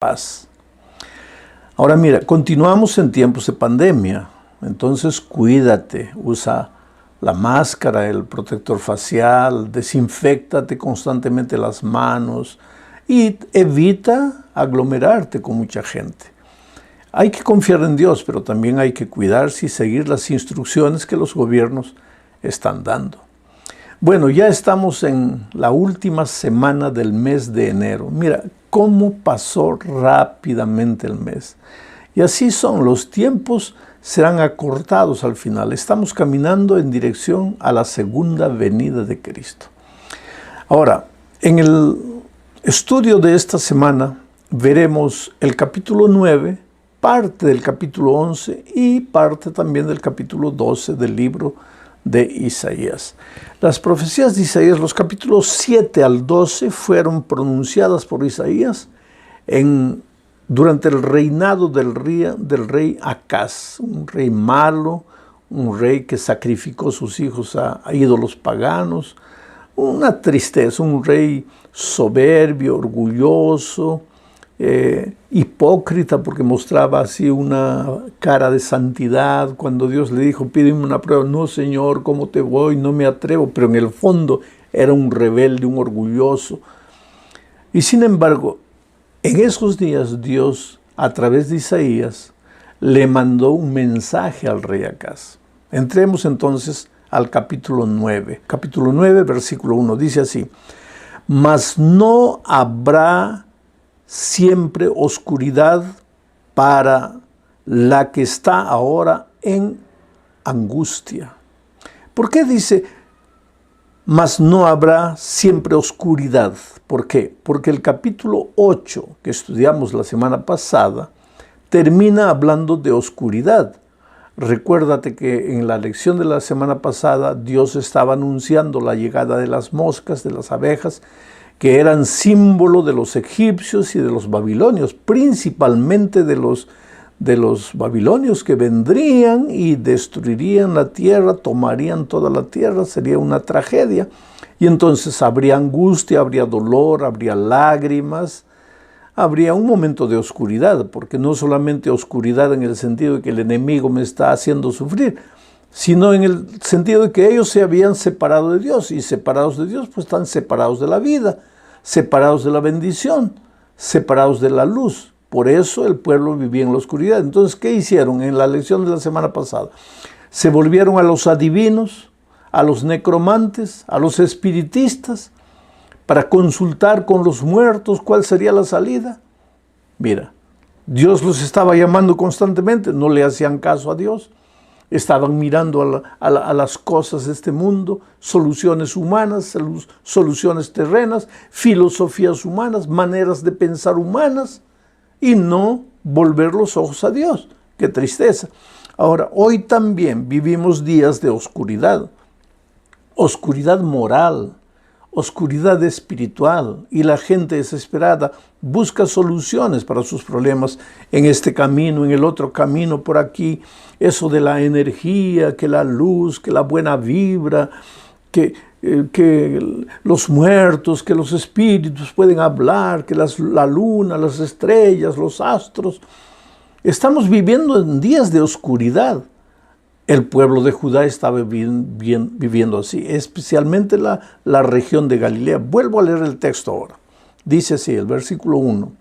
paz. Ahora mira, continuamos en tiempos de pandemia, entonces cuídate, usa la máscara, el protector facial, desinféctate constantemente las manos y evita aglomerarte con mucha gente. Hay que confiar en Dios, pero también hay que cuidarse y seguir las instrucciones que los gobiernos están dando. Bueno, ya estamos en la última semana del mes de enero. Mira cómo pasó rápidamente el mes. Y así son, los tiempos serán acortados al final. Estamos caminando en dirección a la segunda venida de Cristo. Ahora, en el estudio de esta semana veremos el capítulo 9, parte del capítulo 11 y parte también del capítulo 12 del libro de Isaías. Las profecías de Isaías, los capítulos 7 al 12, fueron pronunciadas por Isaías durante el reinado del rey Acaz, un rey malo, un rey que sacrificó sus hijos a ídolos paganos, una tristeza, un rey soberbio, orgulloso, hipócrita, porque mostraba así una cara de santidad. Cuando Dios le dijo, pídeme una prueba, no Señor, ¿cómo te voy? No me atrevo, pero en el fondo era un rebelde, un orgulloso. Y sin embargo, en esos días Dios, a través de Isaías, le mandó un mensaje al rey Acaz. Entremos entonces al capítulo 9. Capítulo 9, versículo 1, dice así: mas no habrá siempre oscuridad para la que está ahora en angustia. ¿Por qué dice, mas no habrá siempre oscuridad? ¿Por qué? Porque el capítulo 8, que estudiamos la semana pasada, termina hablando de oscuridad. Recuérdate que en la lección de la semana pasada, Dios estaba anunciando la llegada de las moscas, de las abejas, que eran símbolo de los egipcios y de los babilonios, principalmente de los babilonios que vendrían y destruirían la tierra, tomarían toda la tierra, sería una tragedia. Y entonces habría angustia, habría dolor, habría lágrimas, habría un momento de oscuridad, porque no solamente oscuridad en el sentido de que el enemigo me está haciendo sufrir, sino en el sentido de que ellos se habían separado de Dios, y separados de Dios, pues están separados de la vida, separados de la bendición, separados de la luz. Por eso el pueblo vivía en la oscuridad. Entonces, ¿qué hicieron en la lección de la semana pasada? Se volvieron a los adivinos, a los necromantes, a los espiritistas, para consultar con los muertos cuál sería la salida. Mira, Dios los estaba llamando constantemente, no le hacían caso a Dios. Estaban mirando a las cosas de este mundo, soluciones humanas, soluciones terrenas, filosofías humanas, maneras de pensar humanas, y no volver los ojos a Dios. ¡Qué tristeza! Ahora, hoy también vivimos días de oscuridad, oscuridad moral, oscuridad espiritual, y la gente desesperada busca soluciones para sus problemas en este camino, en el otro camino, por aquí. Eso de la energía, que la luz, que la buena vibra, que los muertos, que los espíritus pueden hablar, que la luna, las estrellas, los astros. Estamos viviendo en días de oscuridad. El pueblo de Judá estaba viviendo así, especialmente la región de Galilea. Vuelvo a leer el texto ahora. Dice así, el versículo 1.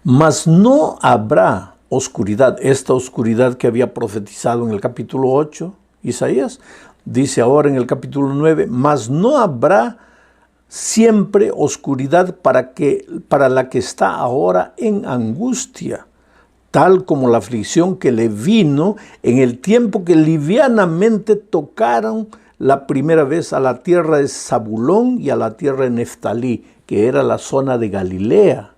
Mas no habrá oscuridad, esta oscuridad que había profetizado en el capítulo 8, Isaías, dice ahora en el capítulo 9, mas no habrá siempre oscuridad para la que está ahora en angustia, tal como la aflicción que le vino en el tiempo que livianamente tocaron la primera vez a la tierra de Zabulón y a la tierra de Neftalí, que era la zona de Galilea.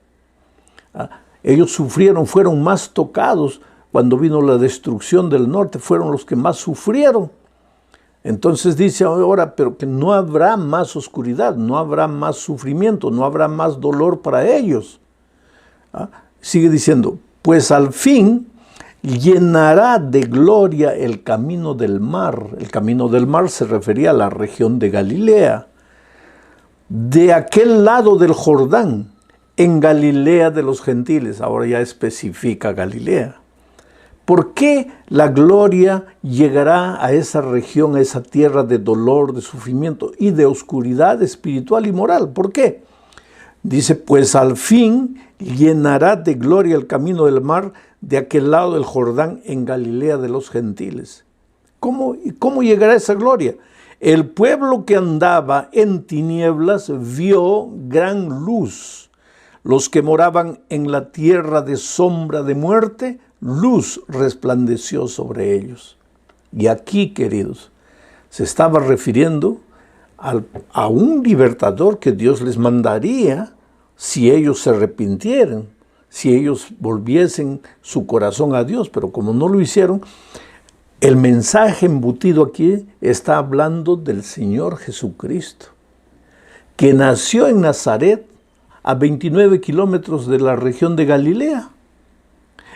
Ellos sufrieron, fueron más tocados cuando vino la destrucción del norte, fueron los que más sufrieron. Entonces dice ahora, pero que no habrá más oscuridad, no habrá más sufrimiento, no habrá más dolor para ellos. Sigue diciendo, pues al fin llenará de gloria el camino del mar. El camino del mar se refería a la región de Galilea. De aquel lado del Jordán, en Galilea de los gentiles. Ahora ya especifica Galilea. ¿Por qué la gloria llegará a esa región, a esa tierra de dolor, de sufrimiento y de oscuridad espiritual y moral? ¿Por qué? Dice, pues al fin llenará de gloria el camino del mar de aquel lado del Jordán en Galilea de los gentiles. ¿Cómo llegará esa gloria? El pueblo que andaba en tinieblas vio gran luz. Los que moraban en la tierra de sombra de muerte, luz resplandeció sobre ellos. Y aquí, queridos, se estaba refiriendo a un libertador que Dios les mandaría si ellos se arrepintieran, si ellos volviesen su corazón a Dios. Pero como no lo hicieron, el mensaje embutido aquí está hablando del Señor Jesucristo, que nació en Nazaret, a 29 kilómetros de la región de Galilea,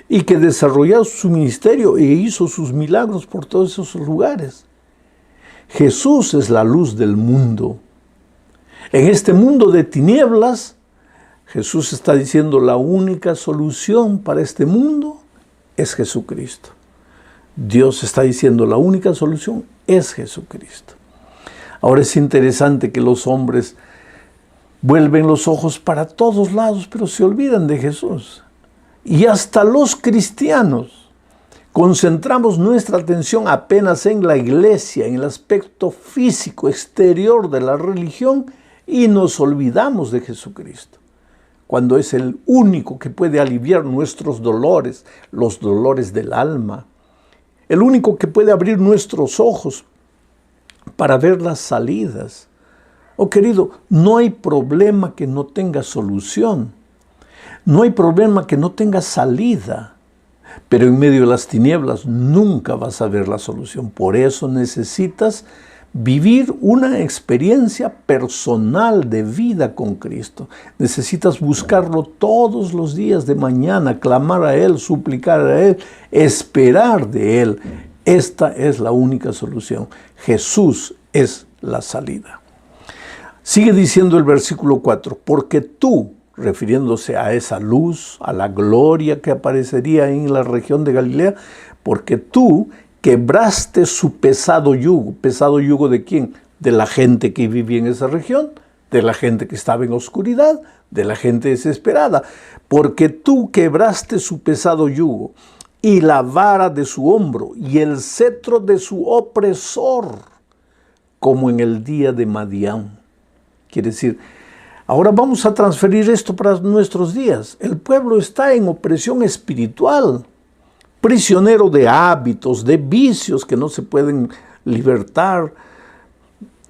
y que desarrolló su ministerio e hizo sus milagros por todos esos lugares. Jesús es la luz del mundo. En este mundo de tinieblas, Jesús está diciendo la única solución para este mundo es Jesucristo. Dios está diciendo la única solución es Jesucristo. Ahora es interesante que los hombres vuelven los ojos para todos lados, pero se olvidan de Jesús. Y hasta los cristianos concentramos nuestra atención apenas en la iglesia, en el aspecto físico, exterior de la religión, y nos olvidamos de Jesucristo, cuando es el único que puede aliviar nuestros dolores, los dolores del alma, el único que puede abrir nuestros ojos para ver las salidas. Oh querido, no hay problema que no tenga solución. No hay problema que no tenga salida. Pero en medio de las tinieblas nunca vas a ver la solución. Por eso necesitas vivir una experiencia personal de vida con Cristo. Necesitas buscarlo todos los días de mañana, clamar a Él, suplicar a Él, esperar de Él. Esta es la única solución. Jesús es la salida. Sigue diciendo el versículo 4, porque tú, refiriéndose a esa luz, a la gloria que aparecería en la región de Galilea, porque tú quebraste su pesado yugo. ¿Pesado yugo de quién? De la gente que vivía en esa región, de la gente que estaba en oscuridad, de la gente desesperada. Porque tú quebraste su pesado yugo y la vara de su hombro y el cetro de su opresor, como en el día de Madián. Quiere decir, ahora vamos a transferir esto para nuestros días. El pueblo está en opresión espiritual, prisionero de hábitos, de vicios que no se pueden libertar,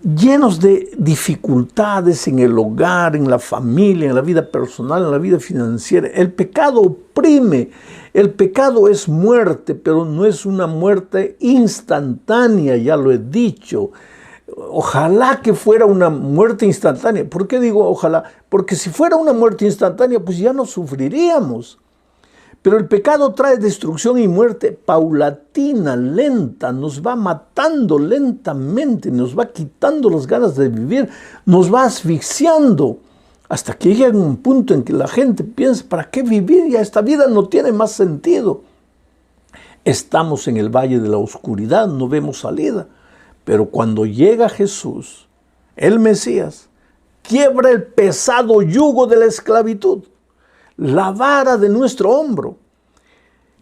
llenos de dificultades en el hogar, en la familia, en la vida personal, en la vida financiera. El pecado oprime, el pecado es muerte, pero no es una muerte instantánea, ya lo he dicho. Ojalá que fuera una muerte instantánea. ¿Por qué digo ojalá? Porque si fuera una muerte instantánea, pues ya no sufriríamos. Pero el pecado trae destrucción y muerte paulatina, lenta, nos va matando lentamente, nos va quitando las ganas de vivir, nos va asfixiando, hasta que llega un punto en que la gente piensa, ¿para qué vivir? Ya esta vida no tiene más sentido. Estamos en el valle de la oscuridad, no vemos salida. Pero cuando llega Jesús, el Mesías, quiebra el pesado yugo de la esclavitud, la vara de nuestro hombro,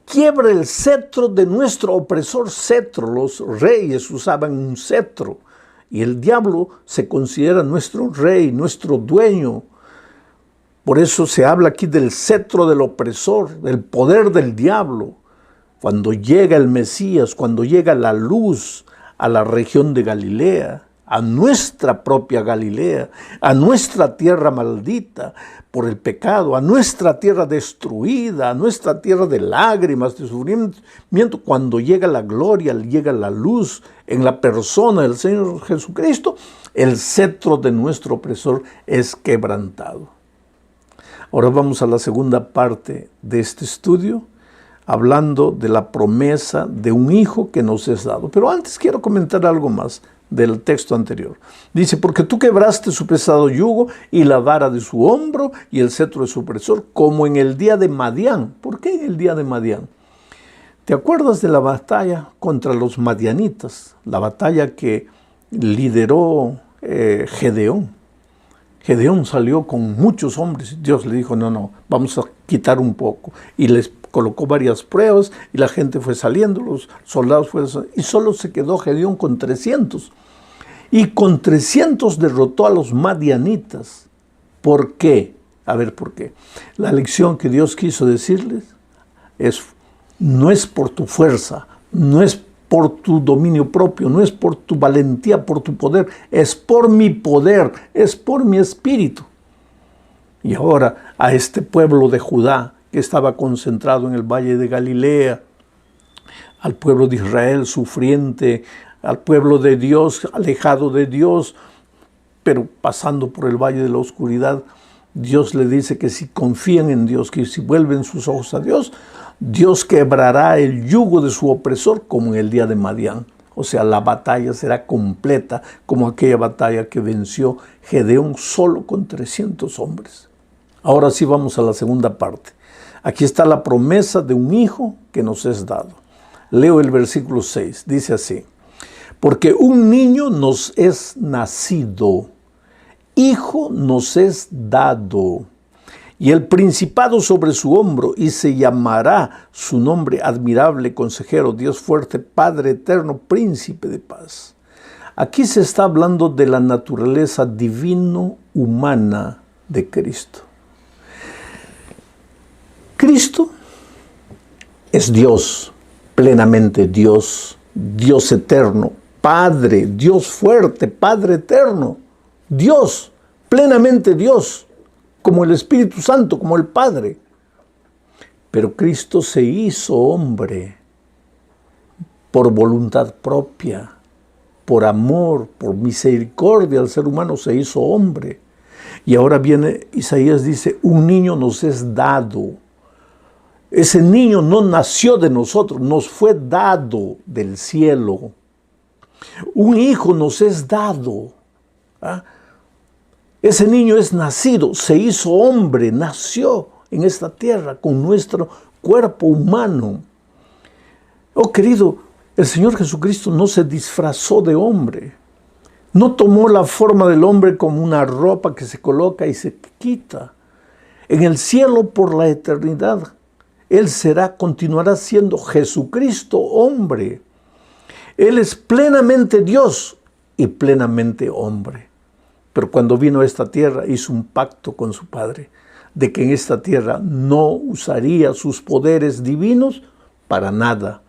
quiebra el cetro de nuestro opresor. Cetro, los reyes usaban un cetro y el diablo se considera nuestro rey, nuestro dueño. Por eso se habla aquí del cetro del opresor, del poder del diablo. Cuando llega el Mesías, cuando llega la luz a la región de Galilea, a nuestra propia Galilea, a nuestra tierra maldita por el pecado, a nuestra tierra destruida, a nuestra tierra de lágrimas, de sufrimiento, cuando llega la gloria, llega la luz en la persona del Señor Jesucristo, el cetro de nuestro opresor es quebrantado. Ahora vamos a la segunda parte de este estudio, hablando de la promesa de un hijo que nos es dado. Pero antes quiero comentar algo más. del texto anterior. Dice, porque tú quebraste su pesado yugo y la vara de su hombro y el cetro de su opresor, como en el día de Madián. ¿Por qué en el día de Madián? ¿Te acuerdas de la batalla contra los madianitas? La batalla que lideró Gedeón. Gedeón salió con muchos hombres. Dios le dijo, no, vamos a quitar un poco. Y les colocó varias pruebas y la gente fue saliendo, los soldados fueron saliendo, y solo se quedó Gedeón con 300. Y con 300 derrotó a los madianitas. ¿Por qué? A ver, ¿por qué? La lección que Dios quiso decirles no es por tu fuerza, no es por tu dominio propio, no es por tu valentía, por tu poder, es por mi poder, es por mi espíritu. Y ahora a este pueblo de Judá que estaba concentrado en el valle de Galilea, al pueblo de Israel sufriente, al pueblo de Dios alejado de Dios, pero pasando por el valle de la oscuridad, Dios le dice que si confían en Dios, que si vuelven sus ojos a Dios, Dios quebrará el yugo de su opresor como en el día de Madián. O sea, la batalla será completa como aquella batalla que venció Gedeón solo con 300 hombres. Ahora sí vamos a la segunda parte. Aquí está la promesa de un hijo que nos es dado. Leo el versículo 6, dice así. Porque un niño nos es nacido, hijo nos es dado, y el principado sobre su hombro, y se llamará su nombre admirable, consejero, Dios fuerte, Padre eterno, príncipe de paz. Aquí se está hablando de la naturaleza divino-humana de Cristo. Cristo es Dios, plenamente Dios, Dios eterno, Padre, Dios fuerte, Padre eterno, Dios, plenamente Dios, como el Espíritu Santo, como el Padre. Pero Cristo se hizo hombre por voluntad propia, por amor, por misericordia al ser humano se hizo hombre. Y ahora viene Isaías, dice, un niño nos es dado. Ese niño no nació de nosotros, nos fue dado del cielo. Un hijo nos es dado. ¿Ah? Ese niño es nacido, se hizo hombre, nació en esta tierra con nuestro cuerpo humano. Oh querido, el Señor Jesucristo no se disfrazó de hombre. No tomó la forma del hombre como una ropa que se coloca y se quita. En el cielo por la eternidad, Él continuará siendo Jesucristo hombre. Él es plenamente Dios y plenamente hombre. Pero cuando vino a esta tierra hizo un pacto con su Padre de que en esta tierra no usaría sus poderes divinos para nada.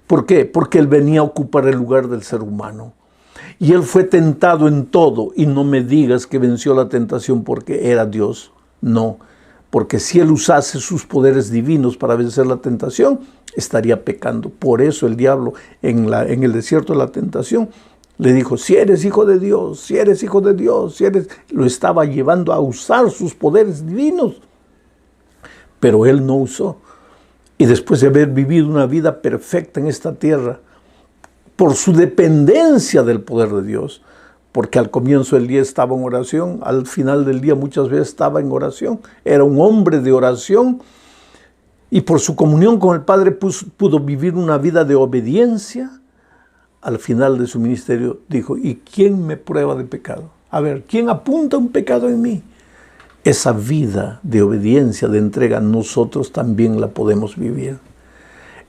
¿Por qué? Porque Él venía a ocupar el lugar del ser humano. Y Él fue tentado en todo. Y no me digas que venció la tentación porque era Dios. No, porque si Él usase sus poderes divinos para vencer la tentación, estaría pecando. Por eso el diablo en el desierto de la tentación le dijo, si eres hijo de Dios, si eres hijo de Dios, lo estaba llevando a usar sus poderes divinos. Pero Él no usó. Y después de haber vivido una vida perfecta en esta tierra, por su dependencia del poder de Dios, porque al comienzo del día estaba en oración, al final del día muchas veces estaba en oración, era un hombre de oración, y por su comunión con el Padre pudo vivir una vida de obediencia. Al final de su ministerio dijo, ¿y quién me prueba de pecado? A ver, ¿quién apunta un pecado en mí? Esa vida de obediencia, de entrega, nosotros también la podemos vivir.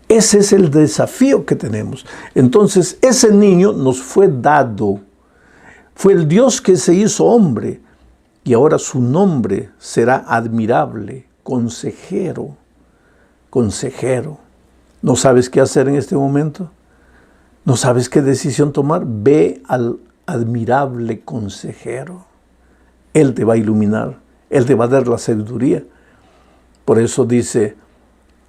Ese es el desafío que tenemos. Entonces, ese niño nos fue dado. Fue el Dios que se hizo hombre. Y ahora su nombre será admirable, consejero. Consejero. ¿No sabes qué hacer en este momento? ¿No sabes qué decisión tomar? Ve al admirable consejero. Él te va a iluminar. Él te va a dar la sabiduría. Por eso dice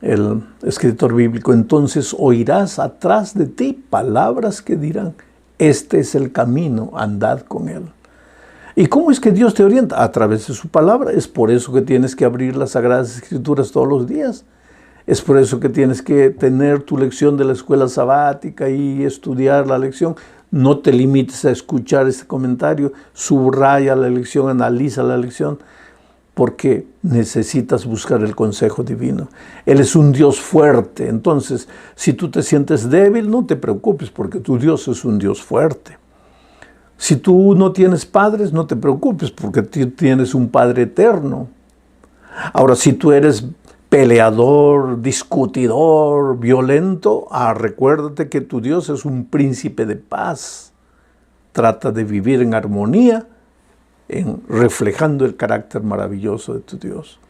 el escritor bíblico, entonces oirás atrás de ti palabras que dirán, este es el camino, andad con él. ¿Y cómo es que Dios te orienta? A través de su palabra. Es por eso que tienes que abrir las Sagradas Escrituras todos los días. Es por eso que tienes que tener tu lección de la escuela sabática y estudiar la lección. No te limites a escuchar este comentario, subraya la lección, analiza la lección, porque necesitas buscar el consejo divino. Él es un Dios fuerte, entonces si tú te sientes débil, no te preocupes, porque tu Dios es un Dios fuerte. Si tú no tienes padres, no te preocupes, porque tú tienes un Padre eterno. Ahora, si tú eres peleador, discutidor, violento, recuérdate que tu Dios es un príncipe de paz. Trata de vivir en armonía, reflejando el carácter maravilloso de tu Dios.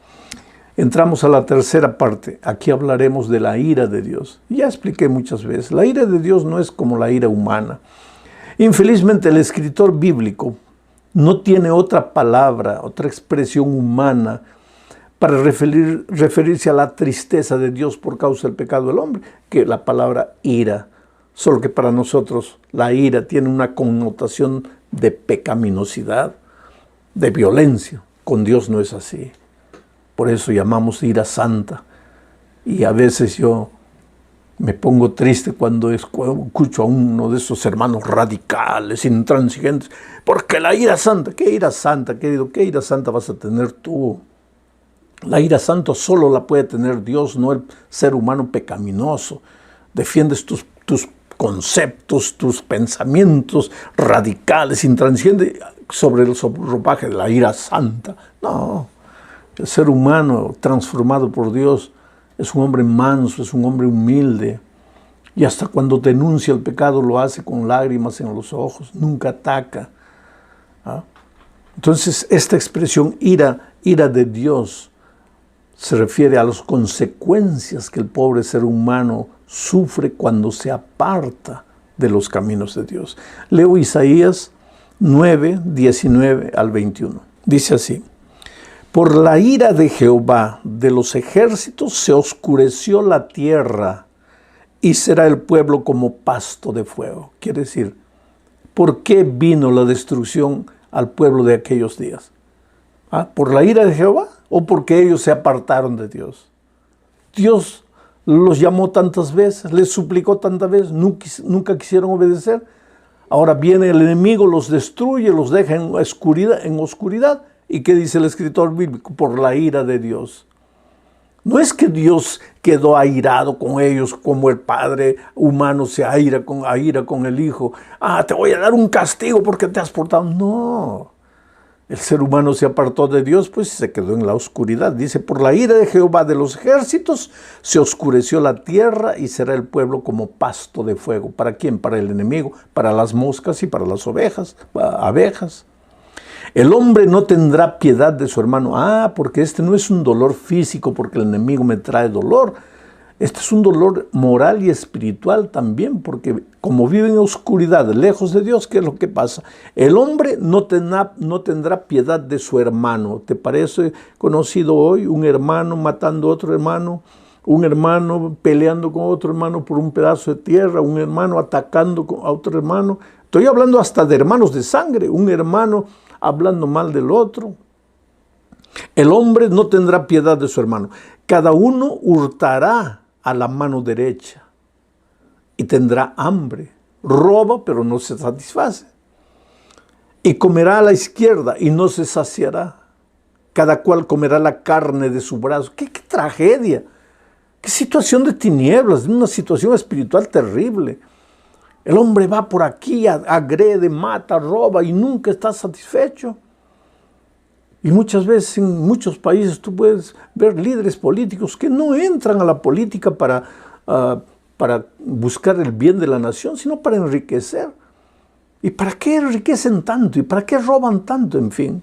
Entramos a la tercera parte. Aquí hablaremos de la ira de Dios. Ya expliqué muchas veces, la ira de Dios no es como la ira humana. Infelizmente, el escritor bíblico no tiene otra palabra, otra expresión humana para referirse a la tristeza de Dios por causa del pecado del hombre, que la palabra ira. Solo que para nosotros la ira tiene una connotación de pecaminosidad, de violencia. Con Dios no es así. Por eso llamamos ira santa. Y a veces yo me pongo triste cuando escucho a uno de esos hermanos radicales, intransigentes, porque la ira santa, ¿qué ira santa, querido? ¿Qué ira santa vas a tener tú? La ira santa solo la puede tener Dios, no el ser humano pecaminoso. Defiendes tus conceptos, tus pensamientos radicales, intransigentes, sobre el ropaje de la ira santa. No, el ser humano transformado por Dios es un hombre manso, es un hombre humilde. Y hasta cuando denuncia el pecado lo hace con lágrimas en los ojos, nunca ataca. Entonces, esta expresión ira de Dios se refiere a las consecuencias que el pobre ser humano sufre cuando se aparta de los caminos de Dios. Leo Isaías 9, 19 al 21. Dice así: por la ira de Jehová de los ejércitos se oscureció la tierra y será el pueblo como pasto de fuego. Quiere decir, ¿por qué vino la destrucción al pueblo de aquellos días? ¿Por la ira de Jehová o porque ellos se apartaron de Dios? Dios los llamó tantas veces, les suplicó tantas veces, nunca quisieron obedecer. Ahora viene el enemigo, los destruye, los deja en oscuridad. ¿Y qué dice el escritor bíblico? Por la ira de Dios. No es que Dios quedó airado con ellos como el padre humano se aira con el hijo. Te voy a dar un castigo porque te has portado. No. El ser humano se apartó de Dios, pues se quedó en la oscuridad. Dice, por la ira de Jehová de los ejércitos se oscureció la tierra y será el pueblo como pasto de fuego. ¿Para quién? Para el enemigo, para las moscas y para las abejas. El hombre no tendrá piedad de su hermano. Porque este no es un dolor físico, porque el enemigo me trae dolor. Este es un dolor moral y espiritual también, porque como vive en oscuridad, lejos de Dios, ¿qué es lo que pasa? El hombre no tendrá piedad de su hermano. ¿Te parece conocido hoy un hermano matando a otro hermano? Un hermano peleando con otro hermano por un pedazo de tierra, un hermano atacando a otro hermano. Estoy hablando hasta de hermanos de sangre, un hermano hablando mal del otro. El hombre no tendrá piedad de su hermano. Cada uno hurtará a la mano derecha y tendrá hambre. Roba, pero no se satisface. Y comerá a la izquierda y no se saciará. Cada cual comerá la carne de su brazo. ¡Qué tragedia! ¡Qué situación de tinieblas! Una situación espiritual terrible. El hombre va por aquí, agrede, mata, roba y nunca está satisfecho. Y muchas veces en muchos países tú puedes ver líderes políticos que no entran a la política para buscar el bien de la nación, sino para enriquecer. ¿Y para qué enriquecen tanto? ¿Y para qué roban tanto? En fin,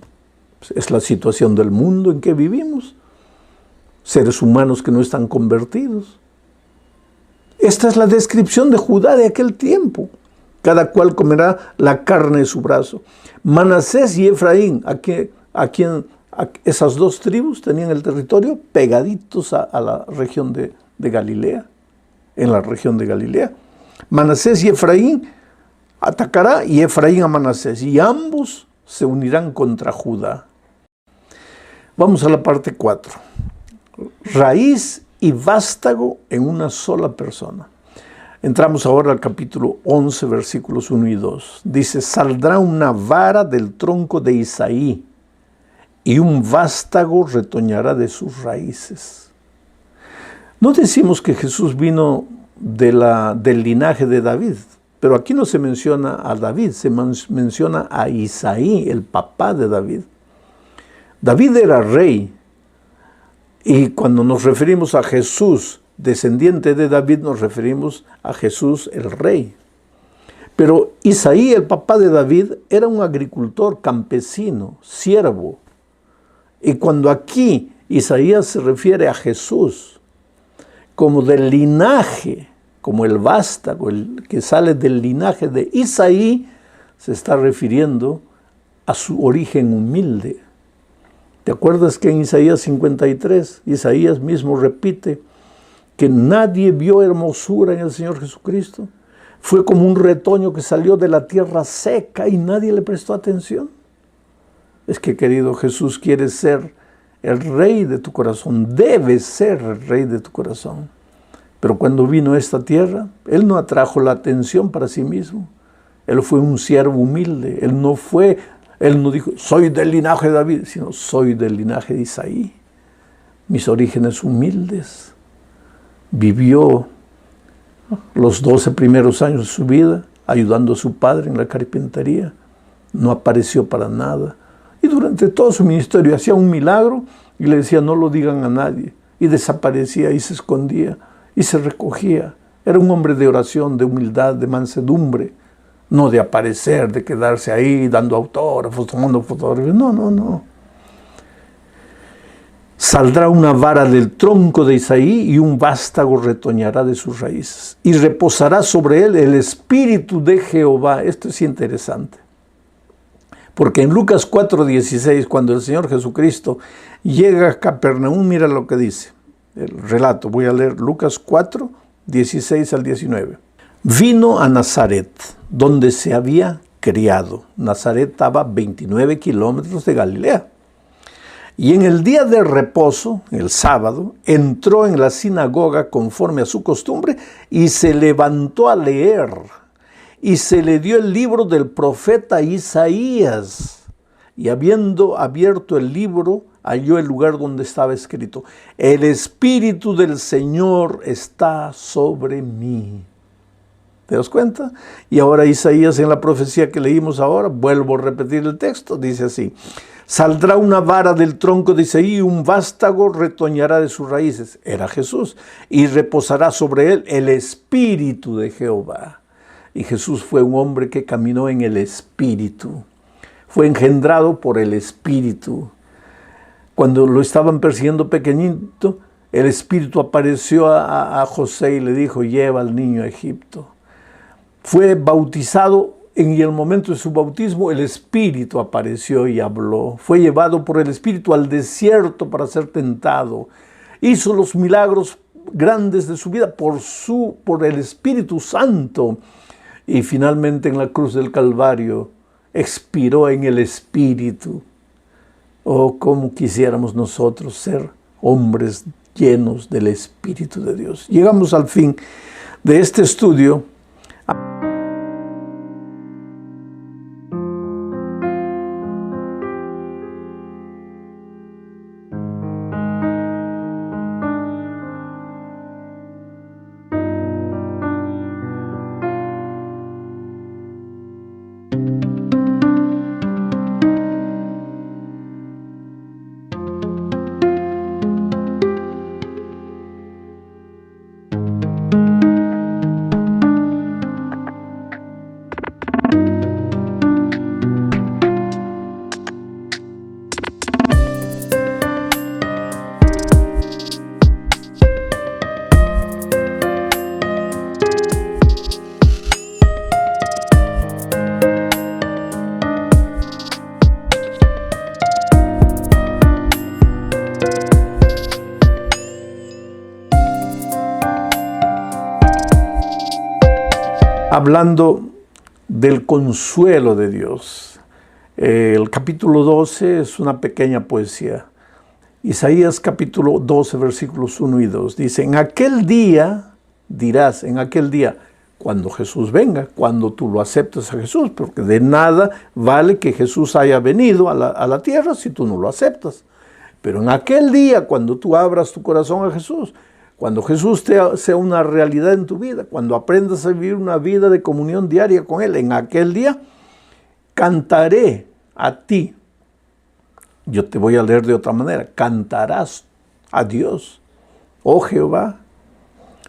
es la situación del mundo en que vivimos. Seres humanos que no están convertidos. Esta es la descripción de Judá de aquel tiempo. Cada cual comerá la carne de su brazo. Manasés y Efraín, esas dos tribus tenían el territorio pegaditos a la región de Galilea, en la región de Galilea. Manasés y Efraín atacará y Efraín a Manasés, y ambos se unirán contra Judá. Vamos a la parte 4. Raíz y vástago en una sola persona. Entramos ahora al capítulo 11, versículos 1 y 2. Dice, saldrá una vara del tronco de Isaí, y un vástago retoñará de sus raíces. No decimos que Jesús vino del linaje de David, pero aquí no se menciona a David, se menciona a Isaí, el papá de David. David era rey, y cuando nos referimos a Jesús, descendiente de David, nos referimos a Jesús el rey. Pero Isaí, el papá de David, era un agricultor, campesino, siervo. Y cuando aquí Isaías se refiere a Jesús como del linaje, como el vástago, el que sale del linaje de Isaí, se está refiriendo a su origen humilde. ¿Te acuerdas que en Isaías 53, Isaías mismo repite que nadie vio hermosura en el Señor Jesucristo? Fue como un retoño que salió de la tierra seca y nadie le prestó atención. Es que, querido, Jesús quiere ser el rey de tu corazón, debe ser el rey de tu corazón. Pero cuando vino a esta tierra, Él no atrajo la atención para sí mismo. Él fue un siervo humilde. Él no dijo, soy del linaje de David, sino soy del linaje de Isaí. Mis orígenes humildes. Vivió los 12 primeros años de su vida ayudando a su padre en la carpintería. No apareció para nada. Y durante todo su ministerio hacía un milagro y le decía, no lo digan a nadie. Y desaparecía y se escondía y se recogía. Era un hombre de oración, de humildad, de mansedumbre. No de aparecer, de quedarse ahí dando autógrafos, tomando fotografías. No. Saldrá una vara del tronco de Isaí y un vástago retoñará de sus raíces. Y reposará sobre él el espíritu de Jehová. Esto es interesante. Porque en Lucas 4:16, cuando el Señor Jesucristo llega a Capernaum, mira lo que dice el relato. Voy a leer Lucas 4:16 al 19. Vino a Nazaret, donde se había criado. Nazaret estaba a 29 kilómetros de Galilea. Y en el día de reposo, el sábado, entró en la sinagoga conforme a su costumbre y se levantó a leer. Y se le dio el libro del profeta Isaías. Y habiendo abierto el libro, halló el lugar donde estaba escrito, el Espíritu del Señor está sobre mí. ¿Te das cuenta? Y ahora Isaías, en la profecía que leímos ahora, vuelvo a repetir el texto, dice así, saldrá una vara del tronco de Isaí y un vástago retoñará de sus raíces. Era Jesús. Y reposará sobre él el Espíritu de Jehová. Y Jesús fue un hombre que caminó en el Espíritu. Fue engendrado por el Espíritu. Cuando lo estaban persiguiendo pequeñito, el Espíritu apareció a José y le dijo, lleva al niño a Egipto. Fue bautizado. En el momento de su bautismo, el Espíritu apareció y habló. Fue llevado por el Espíritu al desierto para ser tentado. Hizo los milagros grandes de su vida por el Espíritu Santo. Y finalmente en la cruz del Calvario expiró en el Espíritu. Oh, cómo quisiéramos nosotros ser hombres llenos del Espíritu de Dios. Llegamos al fin de este estudio. Hablando del consuelo de Dios. El capítulo 12 es una pequeña poesía. Isaías capítulo 12, versículos 1 y 2. Dice, en aquel día dirás, en aquel día, cuando Jesús venga, cuando tú lo aceptes a Jesús, porque de nada vale que Jesús haya venido a la tierra si tú no lo aceptas. Pero en aquel día, cuando tú abras tu corazón a Jesús, cuando Jesús sea una realidad en tu vida, cuando aprendas a vivir una vida de comunión diaria con Él, en aquel día cantaré a ti. Yo te voy a leer de otra manera. Cantarás a Dios, oh Jehová.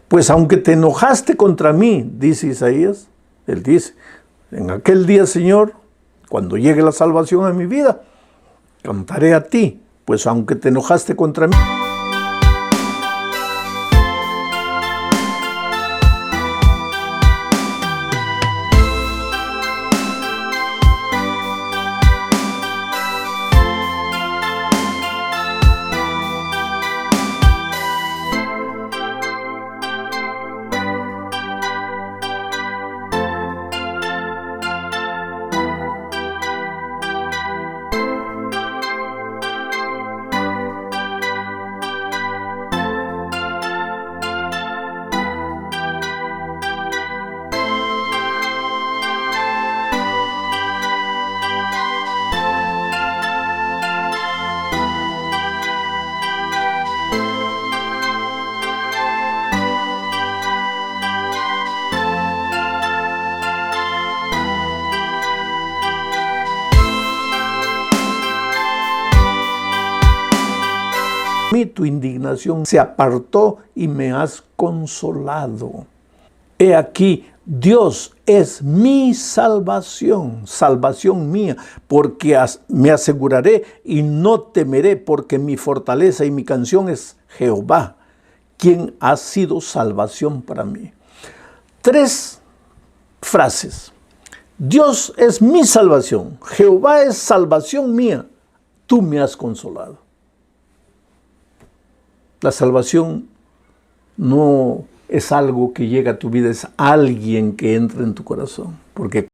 Pues aunque te enojaste contra mí, dice Isaías, él dice, en aquel día, Señor, cuando llegue la salvación a mi vida, cantaré a ti, pues aunque te enojaste contra mí. Tu indignación se apartó y me has consolado. He aquí, Dios es mi salvación, salvación mía, porque me aseguraré y no temeré, porque mi fortaleza y mi canción es Jehová, quien ha sido salvación para mí. 3 frases. Dios es mi salvación, Jehová es salvación mía, tú me has consolado. La salvación no es algo que llega a tu vida, es alguien que entra en tu corazón. Porque